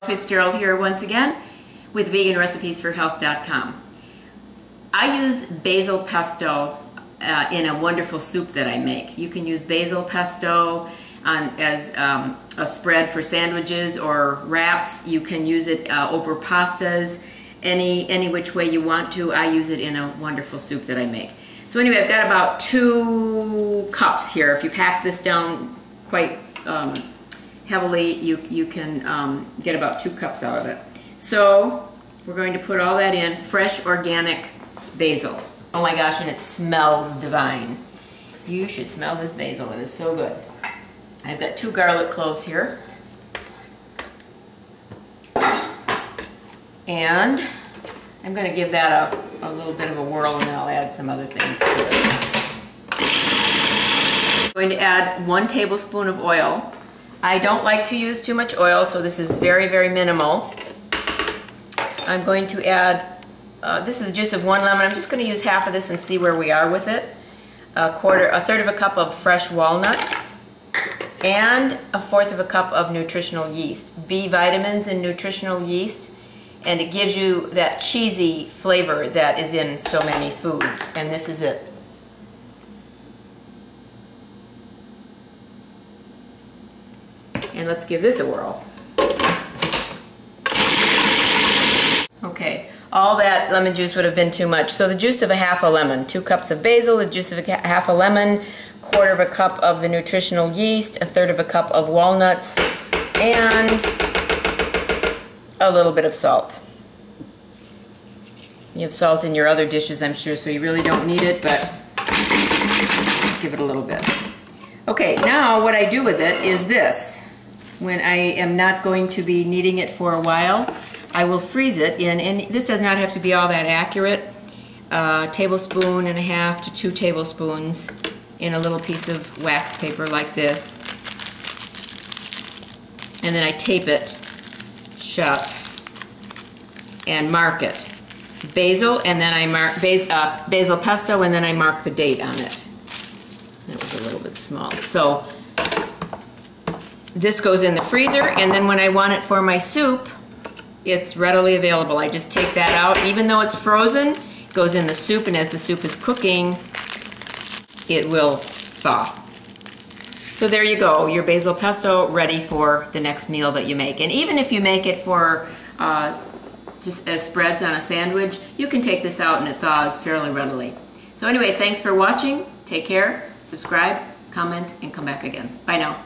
Fitzgerald here once again with veganrecipesforhealth.com. I use basil pesto in a wonderful soup that I make. You can use basil pesto as a spread for sandwiches or wraps. You can use it over pastas, any which way you want to. I use it in a wonderful soup that I make. So anyway, I've got about 2 cups here. If you pack this down quite heavily, you can get about 2 cups out of it. So we're going to put all that in, fresh organic basil. Oh my gosh, and it smells divine. You should smell this basil, it is so good. I've got 2 garlic cloves here. And I'm going to give that a little bit of a whirl, and then I'll add some other things to it. I'm going to add 1 tablespoon of oil. I don't like to use too much oil, so this is very, very minimal. I'm going to add, this is the juice of 1 lemon. I'm just going to use half of this and see where we are with it. A third of a cup of fresh walnuts, and a 1/4 of a cup of nutritional yeast. B vitamins in nutritional yeast, and it gives you that cheesy flavor that is in so many foods, and this is it. And let's give this a whirl. Okay, all that lemon juice would have been too much. So the juice of a half a lemon, 2 cups of basil, the juice of half a lemon, 1/4 of a cup of the nutritional yeast, a 1/3 of a cup of walnuts, and a little bit of salt. You have salt in your other dishes, I'm sure, so you really don't need it, but give it a little bit. Okay, now what I do with it is this. When I am not going to be needing it for a while, I will freeze it in, and this does not have to be all that accurate, a tablespoon and a half to 2 tablespoons in a little piece of wax paper like this. And then I tape it shut and mark it. Basil, and then I mark basil pesto, and then I mark the date on it. That was a little bit small. So this goes in the freezer, and then when I want it for my soup, it's readily available. I just take that out. Even though it's frozen, it goes in the soup, and as the soup is cooking, it will thaw. So there you go, your basil pesto ready for the next meal that you make. And even if you make it for just as spreads on a sandwich, you can take this out and it thaws fairly readily. So anyway, thanks for watching. Take care, subscribe, comment, and come back again. Bye now.